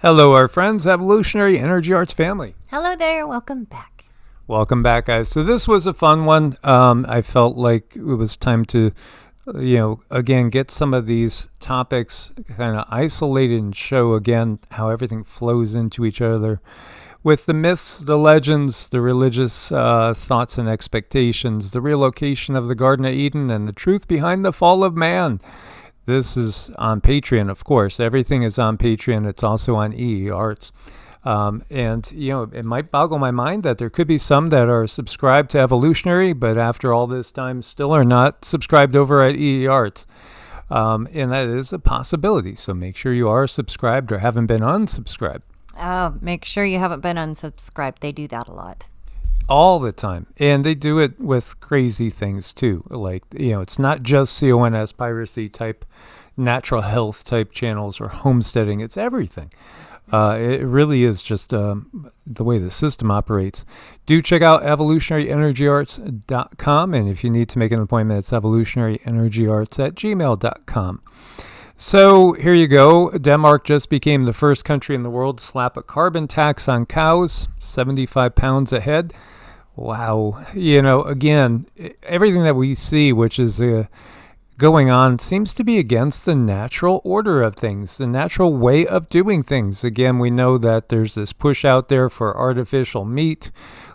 Hello, our friends, Evolutionary Energy Arts family. Hello there. Welcome back. Welcome back, guys. So this was a fun one. I felt like it was time to, again, get some of these topics kind of isolated and show again how everything flows into each other with the myths, the legends, the religious thoughts and expectations, the relocation of the Garden of Eden, and the truth behind the fall of man. This is on Patreon, of course. Everything is on Patreon. It's also on EE Arts. It might boggle my mind that there could be some that are subscribed to Evolutionary, but after all this time still are not subscribed over at EE Arts. And that is a possibility. So make sure you are subscribed or haven't been unsubscribed. Oh, make sure you haven't been unsubscribed. They do that a lot. All the time. And they do it with crazy things too. Like, it's not just CONS piracy type, natural health type channels or homesteading. It's everything. It really is just the way the system operates. Do check out evolutionaryenergyarts.com. And if you need to make an appointment, it's evolutionaryenergyarts@gmail.com. So here you go. Denmark just became the first country in the world to slap a carbon tax on cows, 75 pounds a head. Wow. Again, everything that we see, which is going on, seems to be against the natural order of things, the natural way of doing things. Again, we know that there's this push out there for artificial meat,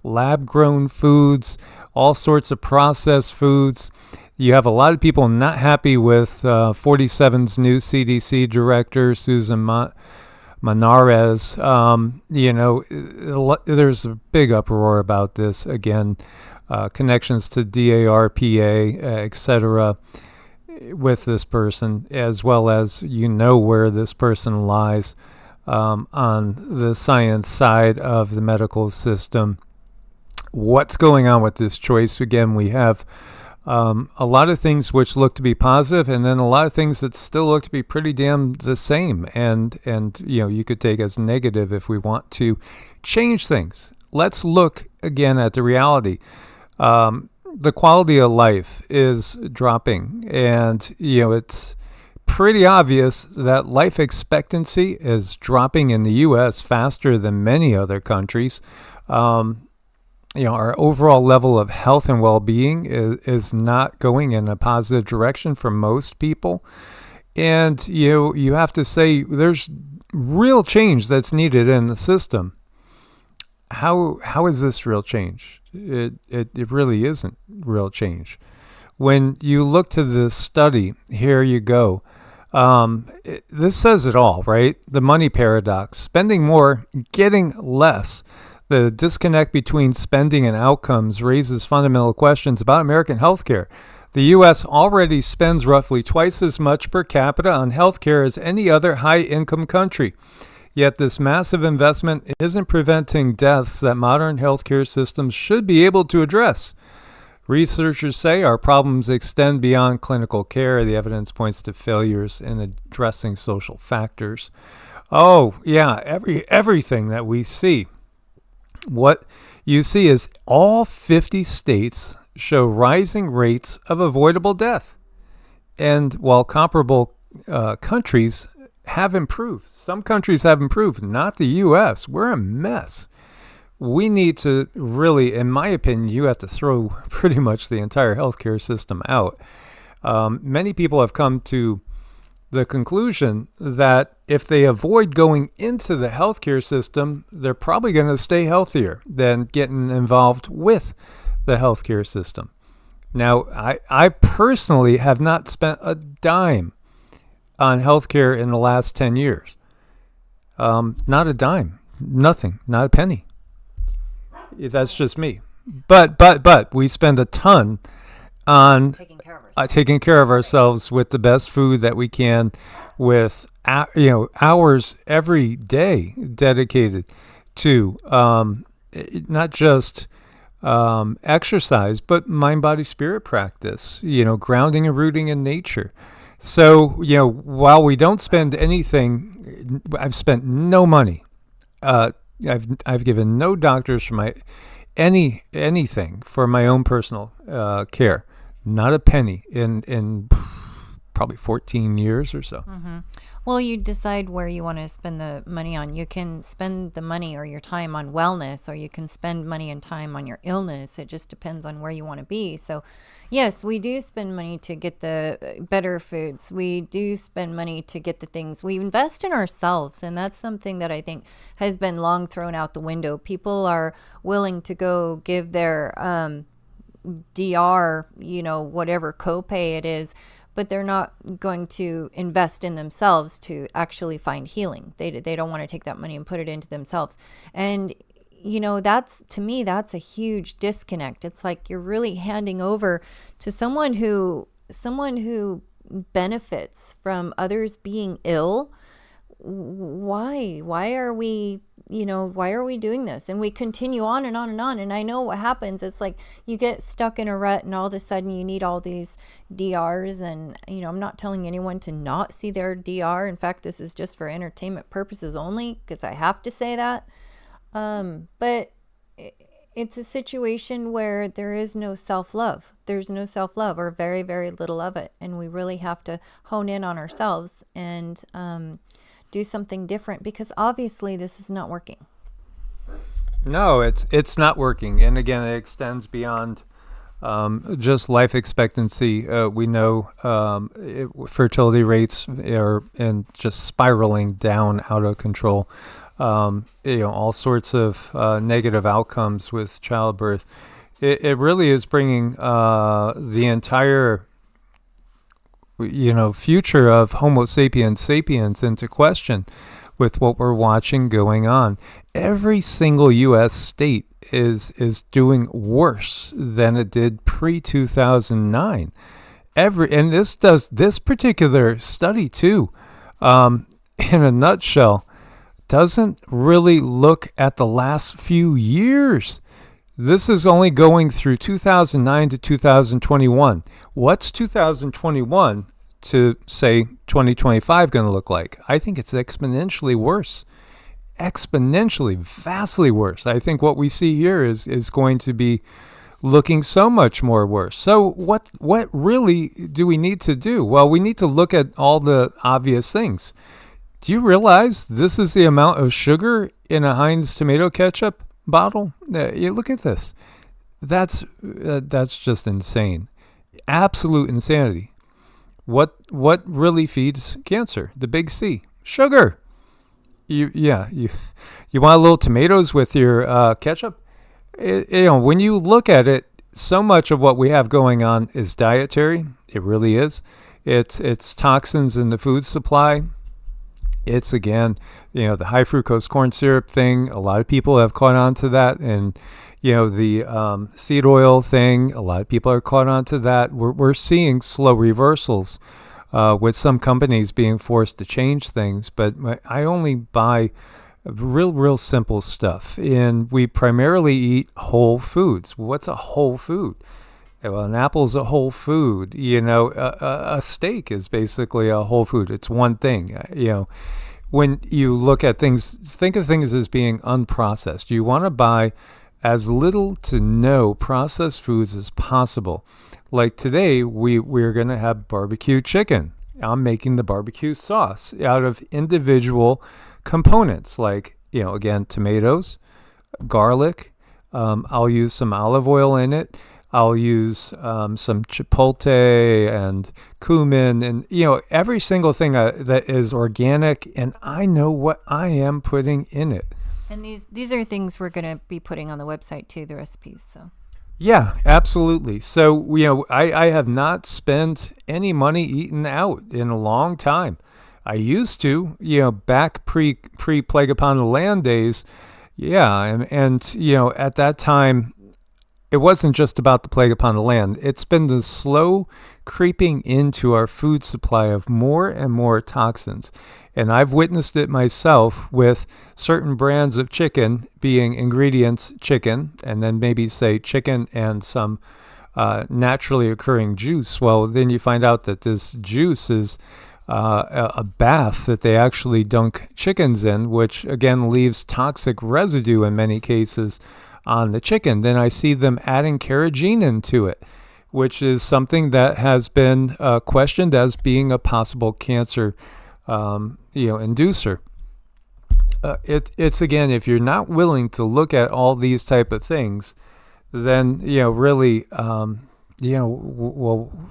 lab-grown foods, all sorts of processed foods. You have a lot of people not happy with 47's new CDC director, Susan Manares. There's a big uproar about this. Again, connections to DARPA, etc., with this person, as well as where this person lies on the science side of the medical system. What's going on with this choice? Again, we have a lot of things which look to be positive, and then a lot of things that still look to be pretty damn the same. And you could take as negative if we want to change things. Let's look again at the reality. The quality of life is dropping, and it's pretty obvious that life expectancy is dropping in the U.S. faster than many other countries. Our overall level of health and well-being is not going in a positive direction for most people. And you have to say there's real change that's needed in the system. How is this real change? It really isn't real change. When you look to this study, here you go. This says it all, right? The money paradox. Spending more, getting less. The disconnect between spending and outcomes raises fundamental questions about American healthcare. The U.S. already spends roughly twice as much per capita on healthcare as any other high-income country. Yet this massive investment isn't preventing deaths that modern healthcare systems should be able to address. Researchers say our problems extend beyond clinical care. The evidence points to failures in addressing social factors. Oh, yeah, everything that we see. What you see is all 50 states show rising rates of avoidable death. And while comparable countries have improved, some countries have improved, not the U.S. We're a mess. We need to really, in my opinion, you have to throw pretty much the entire healthcare system out. Many people have come to the conclusion that if they avoid going into the healthcare system, they're probably going to stay healthier than getting involved with the healthcare system. Now, I personally have not spent a dime on healthcare in the last 10 years. Not a dime, nothing, not a penny. That's just me. But we spend a ton on taking care of ourselves with the best food that we can, with hours every day dedicated to not just exercise, but mind, body, spirit practice. Grounding and rooting in nature. So while we don't spend anything, I've spent no money. I've given no doctors for my anything for my own personal care. Not a penny in probably 14 years or so. Mm-hmm. Well, you decide where you want to spend the money on. You can spend the money or your time on wellness, or you can spend money and time on your illness. It just depends on where you want to be. So, yes, we do spend money to get the better foods. We do spend money to get the things. We invest in ourselves, and that's something that I think has been long thrown out the window. People are willing to go give their DR, whatever copay it is, but they're not going to invest in themselves to actually find healing. They don't want to take that money and put it into themselves. And, that's, to me, that's a huge disconnect. It's like you're really handing over to someone who benefits from others being ill. Why are we doing this? And we continue on and on and on. And I know what happens. It's like you get stuck in a rut, and all of a sudden you need all these DRs. And, I'm not telling anyone to not see their DR. In fact, this is just for entertainment purposes only, because I have to say that. But it's a situation where there is no self-love. There's no self-love, or very, very little of it. And we really have to hone in on ourselves and do something different, because obviously this is not working. No, it's not working. And again, it extends beyond just life expectancy. We know fertility rates are just spiraling down out of control. All sorts of negative outcomes with childbirth. It really is bringing the entire future of Homo sapiens into question with what we're watching going on. Every single U.S. state is doing worse than it did pre-2009. And this particular study too, in a nutshell, doesn't really look at the last few years. This is only going through 2009 to 2021. What's 2021 to, say, 2025 going to look like? I think it's exponentially worse. Exponentially, vastly worse. I think what we see here is going to be looking so much more worse. So what really do we need to do? Well, we need to look at all the obvious things. Do you realize this is the amount of sugar in a Heinz tomato ketchup bottle? You look at this. That's just insane. Absolute insanity. What really feeds cancer? The big C. Sugar. You want a little tomatoes with your ketchup? When you look at it, so much of what we have going on is dietary. It really is. It's toxins in the food supply. It's, again, the high fructose corn syrup thing. A lot of people have caught on to that. And, the seed oil thing, a lot of people are caught on to that. We're seeing slow reversals with some companies being forced to change things. But I only buy real simple stuff. And we primarily eat whole foods. What's a whole food? Well, an apple's a whole food. A steak is basically a whole food. It's one thing. When you look at things, think of things as being unprocessed. You want to buy as little to no processed foods as possible. Like today, we're going to have barbecue chicken. I'm making the barbecue sauce out of individual components, like, again, tomatoes, garlic. I'll use some olive oil in it. I'll use some chipotle and cumin and, every single thing that is organic, and I know what I am putting in it. And these are things we're going to be putting on the website too, the recipes. So. Yeah, absolutely. So, I have not spent any money eating out in a long time. I used to, back pre-Plague Upon the Land days. Yeah, and at that time, it wasn't just about the plague upon the land. It's been the slow creeping into our food supply of more and more toxins. And I've witnessed it myself with certain brands of chicken being ingredients chicken, and then maybe say chicken and some naturally occurring juice. Well, then you find out that this juice is a bath that they actually dunk chickens in, which again leaves toxic residue in many cases on the chicken. Then I see them adding carrageenan to it, which is something that has been questioned as being a possible cancer inducer. It's again, if you're not willing to look at all these type of things, then really, well,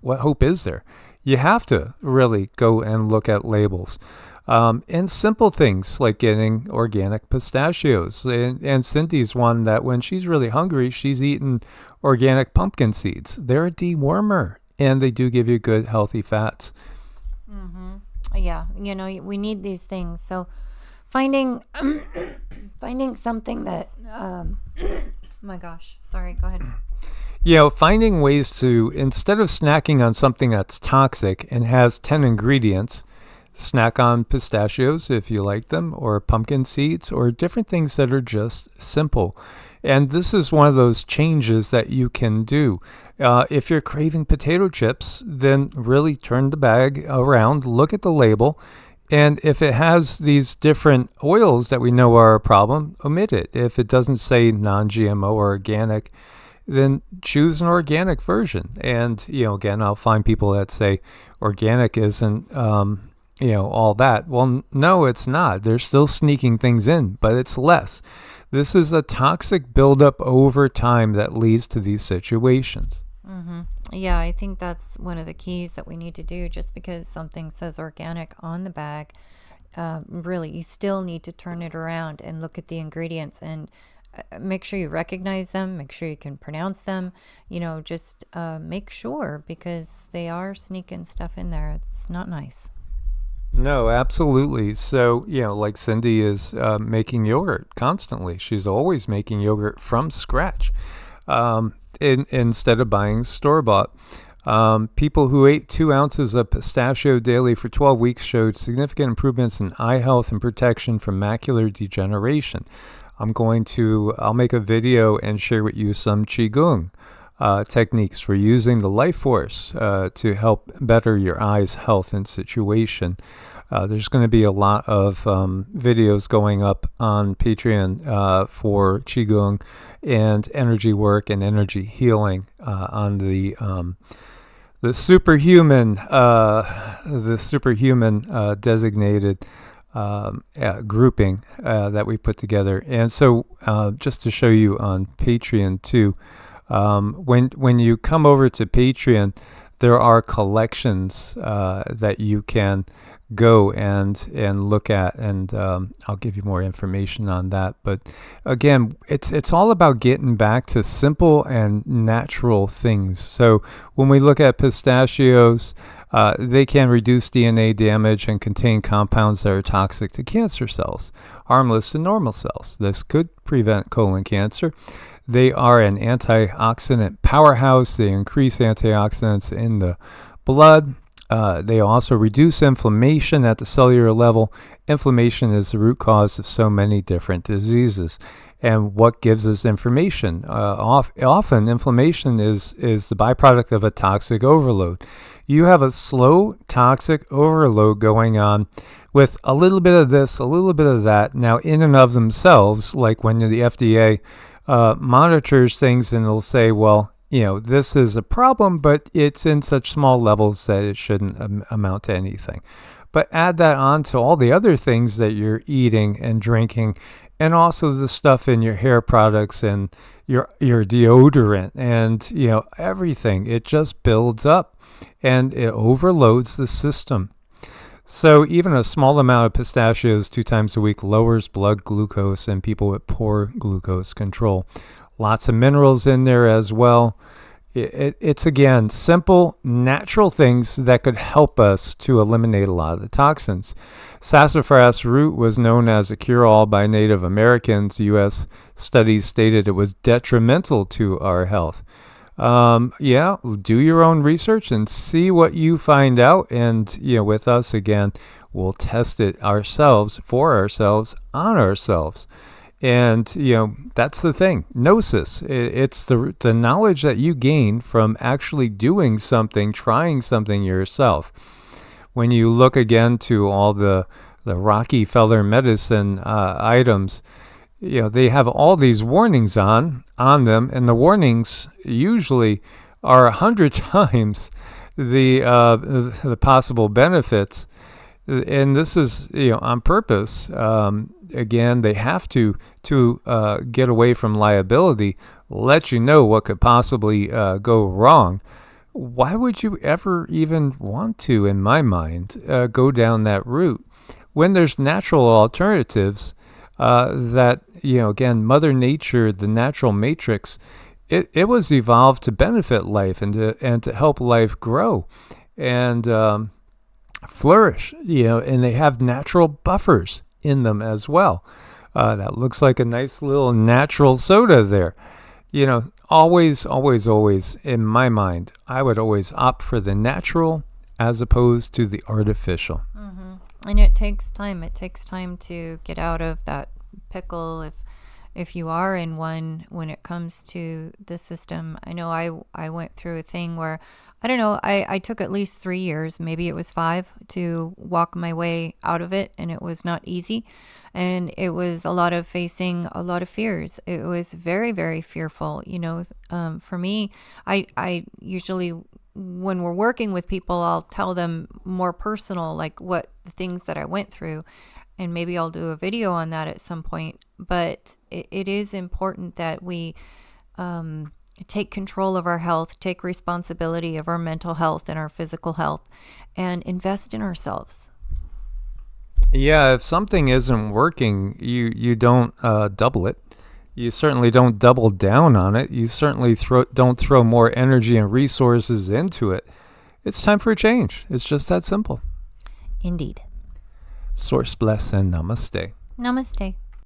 what hope is there? You have to really go and look at labels. And simple things like getting organic pistachios. And Cindy's one that when she's really hungry, she's eating organic pumpkin seeds. They're a dewormer, and they do give you good, healthy fats. Mm-hmm. Yeah, we need these things. So finding something that, my gosh, sorry, go ahead. Finding ways to, instead of snacking on something that's toxic and has 10 ingredients, snack on pistachios if you like them, or pumpkin seeds, or different things that are just simple. And this is one of those changes that you can do. If you're craving potato chips, then really turn the bag around, look at the label, and if it has these different oils that we know are a problem, omit it. If it doesn't say non-GMO or organic, then choose an organic version. And, again, I'll find people that say organic isn't all that. Well, no, it's not. They're still sneaking things in, but it's less. This is a toxic buildup over time that leads to these situations. Mm-hmm. Yeah, I think that's one of the keys that we need to do. Just because something says organic on the bag, really, you still need to turn it around and look at the ingredients and make sure you recognize them, make sure you can pronounce them, just make sure, because they are sneaking stuff in there. It's not nice. No, absolutely. So, like Cindy is making yogurt constantly. She's always making yogurt from scratch instead of buying store-bought. People who ate 2 ounces of pistachio daily for 12 weeks showed significant improvements in eye health and protection from macular degeneration. I'll make a video and share with you some Qigong techniques for using the life force to help better your eyes' health and situation. There's going to be a lot of videos going up on Patreon for Qigong and energy work and energy healing on the superhuman designated grouping that we put together. And so just to show you on Patreon too, when you come over to Patreon, there are collections that you can go and look at, and I'll give you more information on that. But again, it's all about getting back to simple and natural things. So when we look at pistachios, they can reduce DNA damage and contain compounds that are toxic to cancer cells, harmless to normal cells. This could prevent colon cancer. They are an antioxidant powerhouse. They increase antioxidants in the blood. They also reduce inflammation at the cellular level. Inflammation is the root cause of so many different diseases. And what gives us inflammation? Often inflammation is the byproduct of a toxic overload. You have a slow toxic overload going on with a little bit of this, a little bit of that. Now, in and of themselves, like when the FDA monitors things and they'll say, well, this is a problem, but it's in such small levels that it shouldn't amount to anything. But add that on to all the other things that you're eating and drinking, and also the stuff in your hair products and your deodorant and everything. It just builds up and it overloads the system. So even a small amount of pistachios 2 times a week lowers blood glucose in people with poor glucose control. Lots of minerals in there as well. It's again, simple, natural things that could help us to eliminate a lot of the toxins. Sassafras root was known as a cure-all by Native Americans. U.S. studies stated it was detrimental to our health. Do your own research and see what you find out. And, with us, again, we'll test it ourselves, for ourselves, on ourselves. And, that's the thing. Gnosis, it's the knowledge that you gain from actually doing something, trying something yourself. When you look again to all the Rockefeller medicine items, they have all these warnings on them, and the warnings usually are 100 times the possible benefits. And this is, on purpose. Again, they have to get away from liability, let you know what could possibly go wrong. Why would you ever even want to, in my mind, go down that route when there's natural alternatives that, again, Mother Nature, the natural matrix, it was evolved to benefit life and to help life grow and flourish, and they have natural buffers in them as well. That looks like a nice little natural soda there. Always, always, always, in my mind, I would always opt for the natural as opposed to the artificial. Mm-hmm. And it takes time. It takes time to get out of that pickle if you are in one when it comes to the system. I know I went through a thing where, I don't know, I took at least 3 years, maybe it was 5, to walk my way out of it, and it was not easy. And it was a lot of facing a lot of fears. It was very, very fearful. For me, I usually, when we're working with people, I'll tell them more personal, like what the things that I went through. And maybe I'll do a video on that at some point. But it is important that we take control of our health, take responsibility of our mental health and our physical health, and invest in ourselves. Yeah, if something isn't working, you don't double it. You certainly don't double down on it. You certainly don't throw more energy and resources into it. It's time for a change. It's just that simple. Indeed. Source bless and namaste. Namaste.